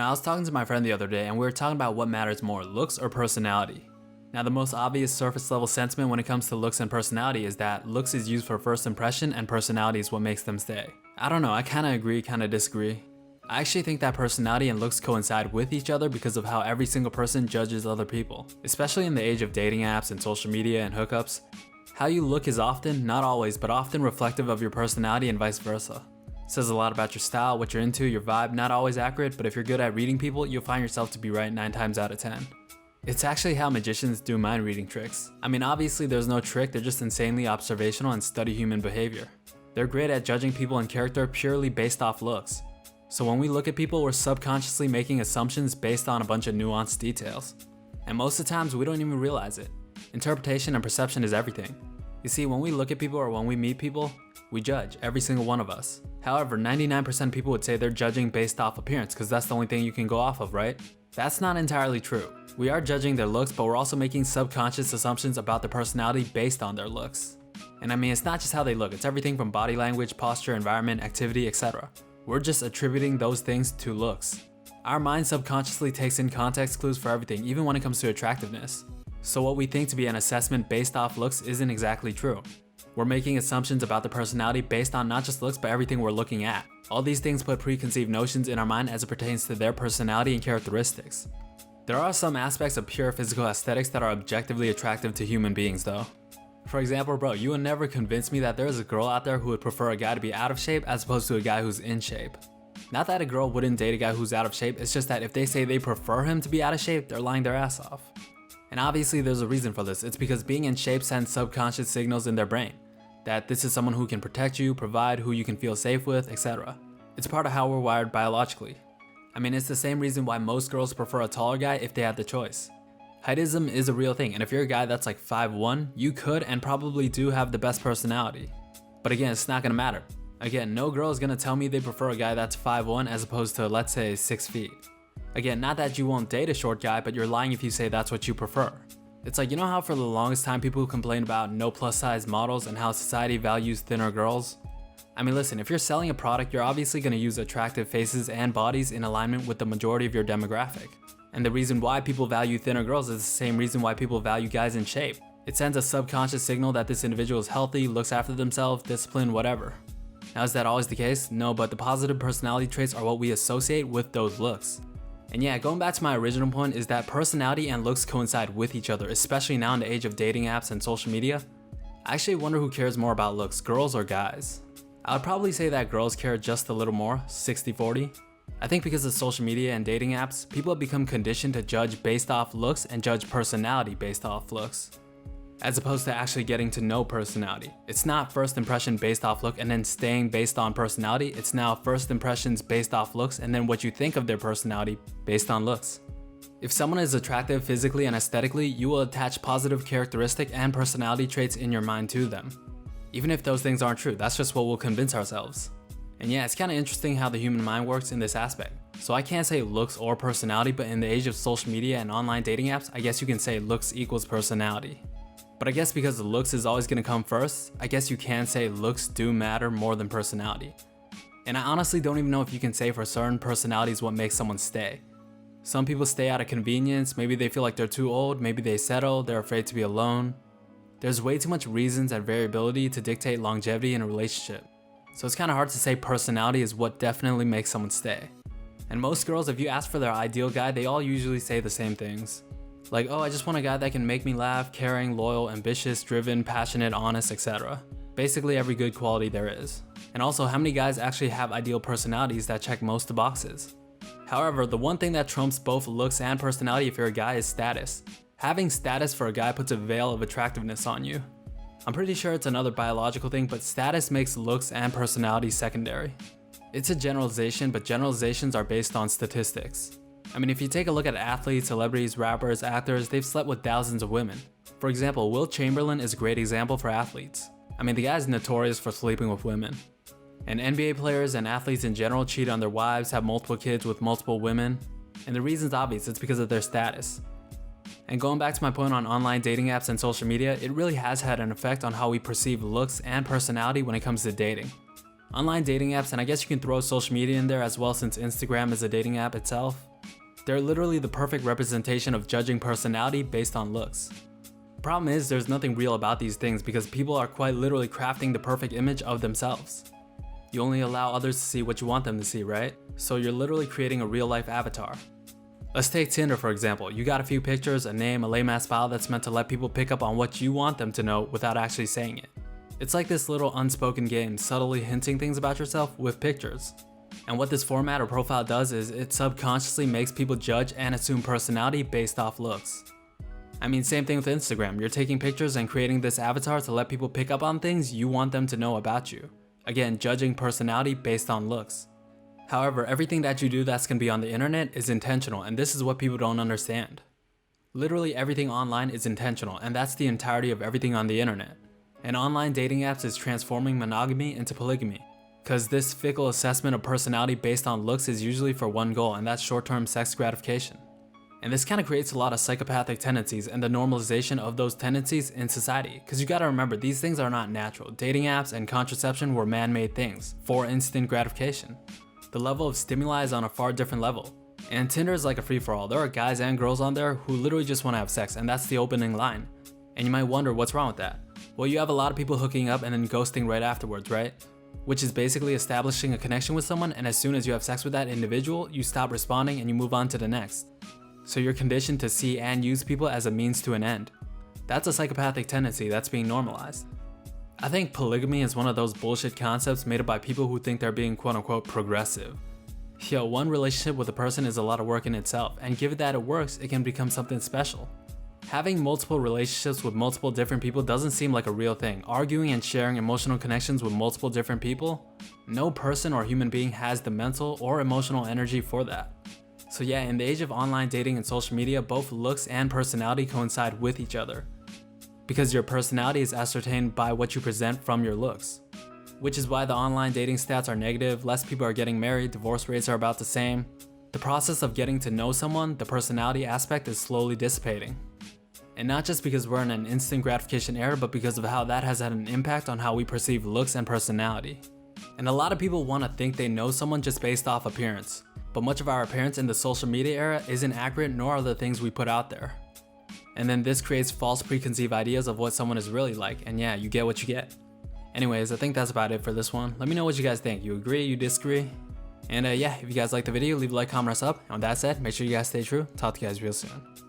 I was talking to my friend the other day and we were talking about what matters more, looks or personality. Now the most obvious surface level sentiment when it comes to looks and personality is that looks is used for first impression and personality is what makes them stay. I don't know, I kinda agree, kinda disagree. I actually think that personality and looks coincide with each other because of how every single person judges other people. Especially in the age of dating apps and social media and hookups, how you look is often, not always, but often reflective of your personality and vice versa. It says a lot about your style, what you're into, your vibe, not always accurate, but if you're good at reading people, you'll find yourself to be right 9 times out of 10. It's actually how magicians do mind reading tricks. I mean, obviously there's no trick, they're just insanely observational and study human behavior. They're great at judging people and character purely based off looks. So when we look at people, we're subconsciously making assumptions based on a bunch of nuanced details. And most of the times we don't even realize it. Interpretation and perception is everything. You see, when we look at people or when we meet people, we judge, every single one of us. However, 99% of people would say they're judging based off appearance because that's the only thing you can go off of, right? That's not entirely true. We are judging their looks, but we're also making subconscious assumptions about their personality based on their looks. And I mean, it's not just how they look, it's everything from body language, posture, environment, activity, etc. We're just attributing those things to looks. Our mind subconsciously takes in context clues for everything, even when it comes to attractiveness. So what we think to be an assessment based off looks isn't exactly true. We're making assumptions about the personality based on not just looks, but everything we're looking at. All these things put preconceived notions in our mind as it pertains to their personality and characteristics. There are some aspects of pure physical aesthetics that are objectively attractive to human beings though. For example, bro, you would never convince me that there is a girl out there who would prefer a guy to be out of shape as opposed to a guy who's in shape. Not that a girl wouldn't date a guy who's out of shape, it's just that if they say they prefer him to be out of shape, they're lying their ass off. And obviously there's a reason for this, it's because being in shape sends subconscious signals in their brain. That this is someone who can protect you, provide, who you can feel safe with, etc. It's part of how we're wired biologically. I mean, it's the same reason why most girls prefer a taller guy if they had the choice. Heightism is a real thing, and if you're a guy that's like 5'1", you could and probably do have the best personality. But again, it's not gonna matter. Again, no girl is gonna tell me they prefer a guy that's 5'1" as opposed to, let's say, 6 feet. Again, not that you won't date a short guy, but you're lying if you say that's what you prefer. It's like, you know how for the longest time people complain about no plus size models and how society values thinner girls? I mean listen, if you're selling a product, you're obviously going to use attractive faces and bodies in alignment with the majority of your demographic. And the reason why people value thinner girls is the same reason why people value guys in shape. It sends a subconscious signal that this individual is healthy, looks after themselves, disciplined, whatever. Now is that always the case? No, but the positive personality traits are what we associate with those looks. And yeah, going back to my original point is that personality and looks coincide with each other, especially now in the age of dating apps and social media. I actually wonder who cares more about looks, girls or guys. I would probably say that girls care just a little more, 60-40. I think because of social media and dating apps, people have become conditioned to judge based off looks and judge personality based off looks, as opposed to actually getting to know personality. It's not first impression based off look and then staying based on personality, it's now first impressions based off looks and then what you think of their personality based on looks. If someone is attractive physically and aesthetically, you will attach positive characteristic and personality traits in your mind to them. Even if those things aren't true, that's just what we'll convince ourselves. And yeah, it's kind of interesting how the human mind works in this aspect. So I can't say looks or personality, but in the age of social media and online dating apps, I guess you can say looks equals personality. But I guess because the looks is always going to come first, I guess you can say looks do matter more than personality. And I honestly don't even know if you can say for certain personalities what makes someone stay. Some people stay out of convenience, maybe they feel like they're too old, maybe they settle, they're afraid to be alone. There's way too much reasons and variability to dictate longevity in a relationship. So it's kind of hard to say personality is what definitely makes someone stay. And most girls, if you ask for their ideal guy, they all usually say the same things. Like, oh, I just want a guy that can make me laugh, caring, loyal, ambitious, driven, passionate, honest, etc. Basically every good quality there is. And also, how many guys actually have ideal personalities that check most of the boxes? However, the one thing that trumps both looks and personality if you're a guy is status. Having status for a guy puts a veil of attractiveness on you. I'm pretty sure it's another biological thing, but status makes looks and personality secondary. It's a generalization, but generalizations are based on statistics. I mean, if you take a look at athletes, celebrities, rappers, actors, they've slept with thousands of women. For example, Will Chamberlain is a great example for athletes. I mean, the guy's notorious for sleeping with women. And NBA players and athletes in general cheat on their wives, have multiple kids with multiple women. And the reason's obvious, it's because of their status. And going back to my point on online dating apps and social media, it really has had an effect on how we perceive looks and personality when it comes to dating. Online dating apps, and I guess you can throw social media in there as well since Instagram is a dating app itself, they're literally the perfect representation of judging personality based on looks. The problem is there's nothing real about these things because people are quite literally crafting the perfect image of themselves. You only allow others to see what you want them to see, right? So you're literally creating a real life avatar. Let's take Tinder for example. You got a few pictures, a name, a lame ass file that's meant to let people pick up on what you want them to know without actually saying it. It's like this little unspoken game, subtly hinting things about yourself with pictures. And what this format or profile does is it subconsciously makes people judge and assume personality based off looks. I mean, same thing with Instagram. You're taking pictures and creating this avatar to let people pick up on things you want them to know about you. Again, judging personality based on looks. However, everything that you do that's gonna be on the internet is intentional, and this is what people don't understand. Literally everything online is intentional, and that's the entirety of everything on the internet. And online dating apps is transforming monogamy into polygamy. Cause this fickle assessment of personality based on looks is usually for one goal, and that's short-term sex gratification. And this kind of creates a lot of psychopathic tendencies and the normalization of those tendencies in society. Cause you gotta remember, these things are not natural. Dating apps and contraception were man-made things for instant gratification. The level of stimuli is on a far different level. And Tinder is like a free-for-all. There are guys and girls on there who literally just wanna have sex, and that's the opening line. And you might wonder what's wrong with that. Well, you have a lot of people hooking up and then ghosting right afterwards, right? Which is basically establishing a connection with someone, and as soon as you have sex with that individual, you stop responding and you move on to the next. So you're conditioned to see and use people as a means to an end. That's a psychopathic tendency that's being normalized. I think polygamy is one of those bullshit concepts made up by people who think they're being quote unquote progressive. Yo, one relationship with a person is a lot of work in itself, and given that it works, it can become something special. Having multiple relationships with multiple different people doesn't seem like a real thing. Arguing and sharing emotional connections with multiple different people, no person or human being has the mental or emotional energy for that. So yeah, in the age of online dating and social media, both looks and personality coincide with each other. Because your personality is ascertained by what you present from your looks. Which is why the online dating stats are negative, less people are getting married, divorce rates are about the same. The process of getting to know someone, the personality aspect is slowly dissipating. And not just because we're in an instant gratification era, but because of how that has had an impact on how we perceive looks and personality. And a lot of people want to think they know someone just based off appearance, but much of our appearance in the social media era isn't accurate, nor are the things we put out there. And then this creates false preconceived ideas of what someone is really like, and yeah, you get what you get. Anyways, I think that's about it for this one. Let me know what you guys think. You agree, you disagree? And yeah, if you guys liked the video, leave a like, comment, or sub. And with that said, make sure you guys stay true. Talk to you guys real soon.